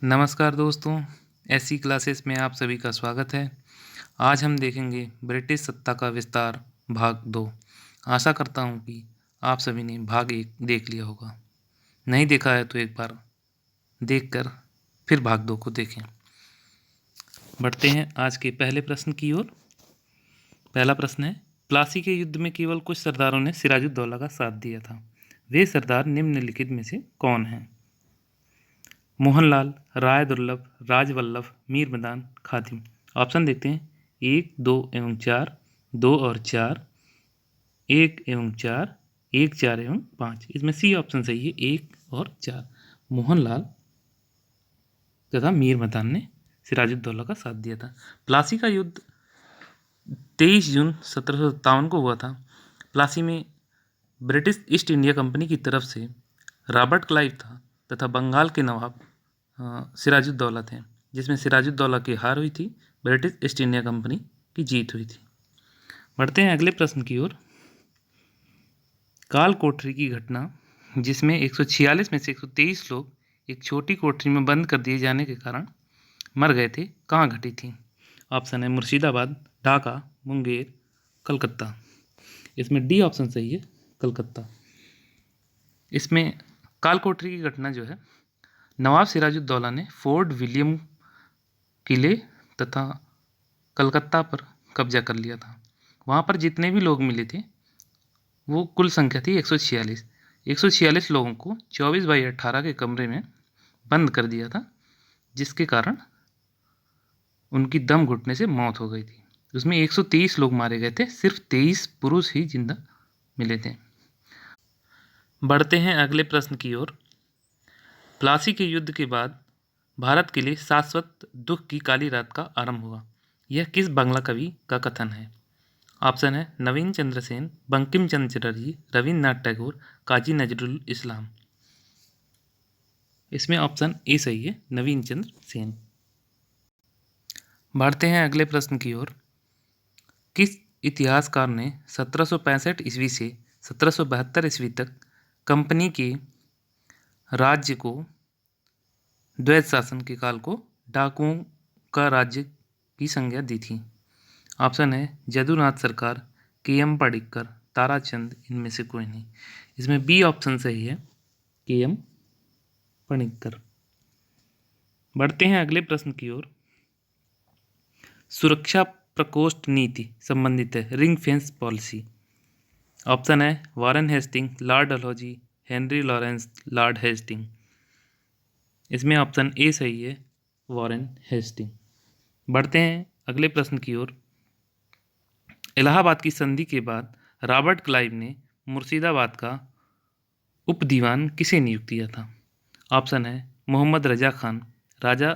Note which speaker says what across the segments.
Speaker 1: नमस्कार दोस्तों, ऐसी क्लासेस में आप सभी का स्वागत है। आज हम देखेंगे ब्रिटिश सत्ता का विस्तार भाग 2। आशा करता हूँ कि आप सभी ने भाग 1 देख लिया होगा। नहीं देखा है तो एक बार देखकर फिर भाग 2 को देखें। बढ़ते हैं आज के पहले प्रश्न की ओर। पहला प्रश्न है, प्लासी के युद्ध में केवल कुछ सरदारों ने सिराजुद्दौला का साथ दिया था। वे सरदार निम्नलिखित में से कौन हैं? मोहनलाल, राय दुर्लभ, राजवल्लभ, मीर मदान, खादिम। ऑप्शन देखते हैं 1, 2 एवं 4, 2 और 4, 1 एवं 4, 1, 4 एवं 5। इसमें सी ऑप्शन सही है, 1 और 4। मोहनलाल तथा मीर मदान ने सिराजुद्दौला का साथ दिया था। प्लासी का युद्ध 23 जून 1757 को हुआ था। प्लासी में ब्रिटिश ईस्ट इंडिया कंपनी की तरफ से रॉबर्ट क्लाइव था तथा बंगाल के नवाब सिराजुद्दौला थे, जिसमें सिराजुद्दौला की हार हुई थी, ब्रिटिश ईस्ट इंडिया कंपनी की जीत हुई थी। बढ़ते हैं अगले प्रश्न की ओर। काल कोठरी की घटना, जिसमें 146 में से 123 लोग एक छोटी कोठरी में बंद कर दिए जाने के कारण मर गए थे, कहाँ घटी थी? ऑप्शन है मुर्शिदाबाद, ढाका, मुंगेर, कलकत्ता। इसमें डी ऑप्शन सही है, कलकत्ता। इसमें काल कोठरी की घटना जो है, नवाब सिराजुद्दौला ने फोर्ट विलियम किले तथा कलकत्ता पर कब्जा कर लिया था। वहाँ पर जितने भी लोग मिले थे वो कुल संख्या थी 146। 146 लोगों को 24/18 के कमरे में बंद कर दिया था, जिसके कारण उनकी दम घुटने से मौत हो गई थी। उसमें 123 लोग मारे गए थे, सिर्फ 23 पुरुष ही जिंदा मिले थे। बढ़ते हैं अगले प्रश्न की ओर। प्लासी के युद्ध के बाद भारत के लिए शाश्वत दुख की काली रात का आरंभ हुआ। यह किस बांग्ला कवि का कथन है? ऑप्शन है नवीन चंद्र सेन, बंकिम चंद्र चटर्जी, रविन्द्रनाथ टैगोर, काजी नजरुल इस्लाम। इसमें ऑप्शन ए सही है, नवीन चंद्र सेन। बढ़ते हैं अगले प्रश्न की ओर। किस इतिहासकार ने 1765 ईस्वी से 1772 ईस्वी तक कंपनी के राज्य को द्वैत शासन के काल को डाकुओं का राज्य की संज्ञा दी थी? ऑप्शन है जदुनाथ सरकार, के.एम. पडिक्कर, ताराचंद, इनमें से कोई नहीं। इसमें बी ऑप्शन सही है, के.एम. पडिक्कर। बढ़ते हैं अगले प्रश्न की ओर। सुरक्षा प्रकोष्ठ नीति संबंधित है, रिंग फेंस पॉलिसी। ऑप्शन है Warren Hasting, Lord Dalhousie, Henry Lawrence, Lord Hasting. इसमें ऑप्शन ए सही है, वारेन हेस्टिंग। बढ़ते हैं अगले प्रश्न की ओर। इलाहाबाद की संधि के बाद रॉबर्ट क्लाइव ने मुर्शिदाबाद का उप दीवान किसे नियुक्त किया था? ऑप्शन है मोहम्मद रजा खान, राजा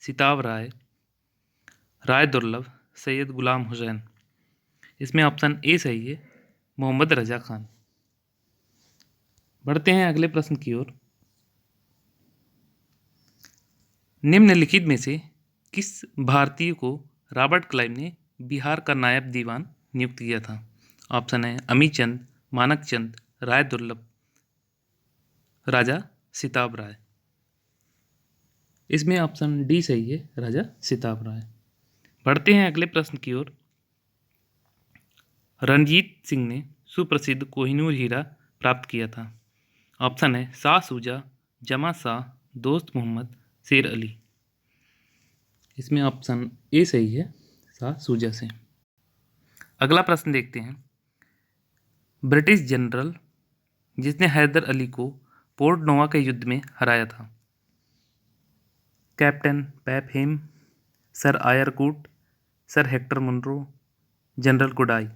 Speaker 1: सिताव राय, राय दुर्लभ, सैयद गुलाम हुसैन। इसमें ऑप्शन ए सही है, मोहम्मद रजा खान। बढ़ते हैं अगले प्रश्न की ओर। निम्नलिखित में से किस भारतीय को रॉबर्ट क्लाइव ने बिहार का नायब दीवान नियुक्त किया था? ऑप्शन है अमीचंद, मानकचंद, राय दुर्लभ, राजा सिताब राय। इसमें ऑप्शन डी सही है, राजा सिताब राय। बढ़ते हैं अगले प्रश्न की ओर। रणजीत सिंह ने सुप्रसिद्ध कोहिनूर हीरा प्राप्त किया था। ऑप्शन है शाह सूजा, जमा शाह, दोस्त मोहम्मद, शेर अली। इसमें ऑप्शन ए सही है, शाह सूजा से। अगला प्रश्न देखते हैं। ब्रिटिश जनरल जिसने हैदर अली को पोर्ट नोवा के युद्ध में हराया था? Captain Popham, sir Eyre Coote, sir Hector Munro, general कोडाई।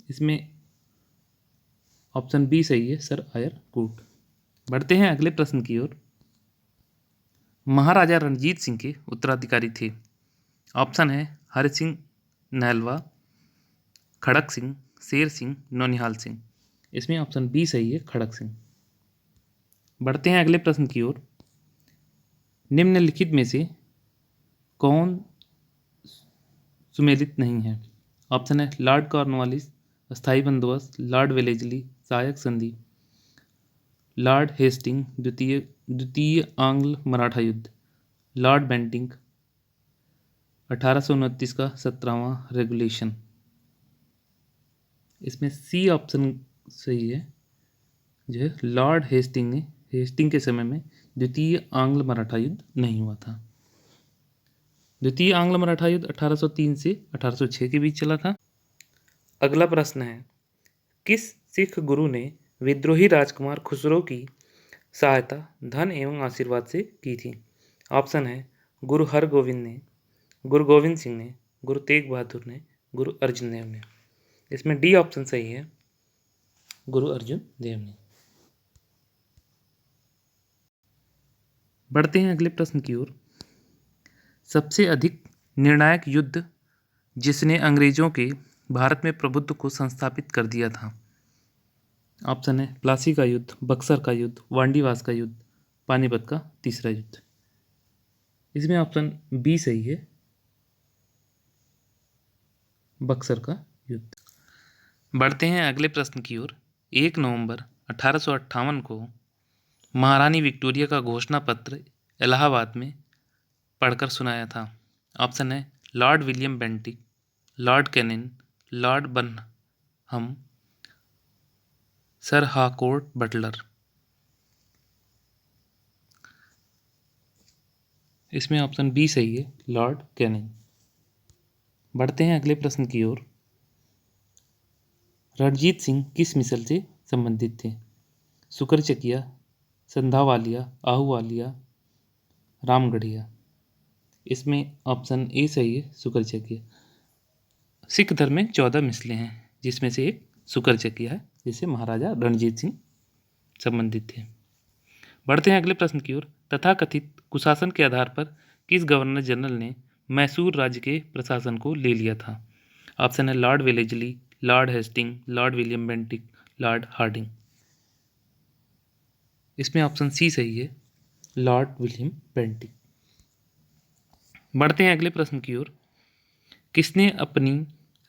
Speaker 1: इसमें ऑप्शन बी सही है, सर आयरकूट। बढ़ते हैं अगले प्रश्न की ओर। महाराजा रणजीत सिंह के उत्तराधिकारी थे? ऑप्शन है हरि सिंह नहलवा, खड़क सिंह, शेर सिंह, नौनिहाल सिंह। इसमें ऑप्शन बी सही है, खड़क सिंह। बढ़ते हैं अगले प्रश्न की ओर। निम्नलिखित में से कौन सुमेलित नहीं है? ऑप्शन है लॉर्ड कॉर्नवालिस, स्थायी बंदोबस्त, लॉर्ड वेलेजली, सहायक संधि, लॉर्ड हेस्टिंग, द्वितीय आंग्ल मराठा युद्ध। लॉर्ड बेंटिंक 1829 का 17वां रेगुलेशन। इसमें सी ऑप्शन सही है, जो है लॉर्ड हेस्टिंग के समय में द्वितीय आंग्ल मराठा युद्ध नहीं हुआ था। द्वितीय आंग्ल मराठा युद्ध 1803 से 1806 के बीच चला था। अगला प्रश्न है, किस सिख गुरु ने विद्रोही राजकुमार खुसरो की सहायता धन एवं आशीर्वाद से की थी? ऑप्शन है गुरु हरगोविंद ने, गुरु गोविंद सिंह ने, गुरु तेग बहादुर ने, गुरु अर्जुन देव ने। इसमें डी ऑप्शन सही है, गुरु अर्जुन देव ने। बढ़ते हैं अगले प्रश्न की ओर। सबसे अधिक निर्णायक युद्ध जिसने अंग्रेजों के भारत में प्रभुत्व को संस्थापित कर दिया था? ऑप्शन है प्लासी का युद्ध, बक्सर का युद्ध, वांडीवास का युद्ध, पानीपत का तीसरा युद्ध। इसमें ऑप्शन बी सही है, बक्सर का युद्ध। बढ़ते हैं अगले प्रश्न की ओर। 1 नवंबर 1858 को महारानी विक्टोरिया का घोषणा पत्र इलाहाबाद में पढ़कर सुनाया था। ऑप्शन है lord William Bentinck, lord Canning, lord Burnham, sir Harcourt Butler. इसमें ऑप्शन बी सही है, लॉर्ड कैनिंग। बढ़ते हैं अगले प्रश्न की ओर। रणजीत सिंह किस मिसल से संबंधित थे? सुकरचकिया, संधावालिया, आहूवालिया, रामगढ़िया। इसमें ऑप्शन ए सही है, सुकरचकिया। सिख धर्म में 14 मिसलें हैं, जिसमें से एक सुकरचकिया है, जिसे महाराजा रणजीत सिंह संबंधित थे। बढ़ते हैं अगले प्रश्न की ओर। तथाकथित कुशासन के आधार पर किस गवर्नर जनरल ने मैसूर राज्य के प्रशासन को ले लिया था? ऑप्शन है Lord Wellesley, Lord Hasting, Lord William Bentinck, Lord Harding. इसमें ऑप्शन सी सही है, लॉर्ड विलियम बेंटिक। बढ़ते हैं अगले प्रश्न की ओर। किसने अपनी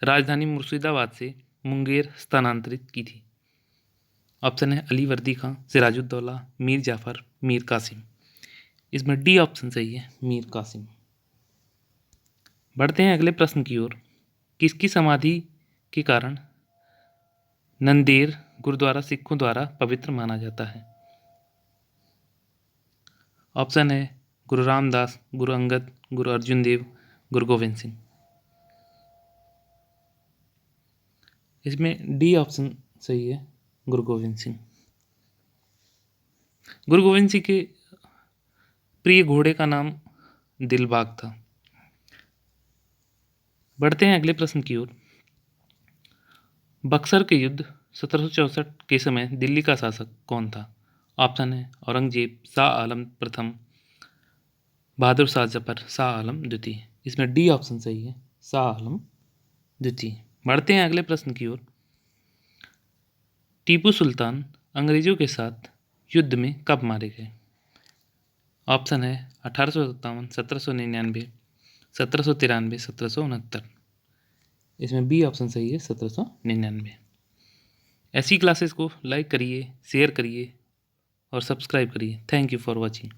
Speaker 1: राजधानी मुर्शिदाबाद से मुंगेर स्थानांतरित की थी? ऑप्शन है अली वर्दी खां, सिराजुद्दौला, मीर जाफर, मीर कासिम। इसमें डी ऑप्शन सही है, मीर कासिम। बढ़ते हैं अगले प्रश्न की ओर। किसकी समाधि के कारण नंदेड़ गुरुद्वारा सिखों द्वारा पवित्र माना जाता है? ऑप्शन है गुरु रामदास, गुरु अंगद, गुरु अर्जुन देव, गुरु गोविंद सिंह। इसमें डी ऑप्शन सही है, गुरु गोविंद सिंह। गुरु गोविंद सिंह के प्रिय घोड़े का नाम दिलबाग था। बढ़ते हैं अगले प्रश्न की ओर। बक्सर के युद्ध 1764 के समय दिल्ली का शासक कौन था? ऑप्शन है औरंगजेब, शाह आलम प्रथम, बहादुर शाह जफर, शाह आलम द्वितीय। इसमें डी ऑप्शन सही है, शाह आलम द्वितीय। बढ़ते हैं अगले प्रश्न की ओर। टीपू सुल्तान अंग्रेजों के साथ युद्ध में कब मारे गए? ऑप्शन है 1857, 1799, 1793, 1769। इसमें बी ऑप्शन सही है, 1799। ऐसी क्लासेस को लाइक करिए, शेयर करिए और सब्सक्राइब करिए। Thank you for watching.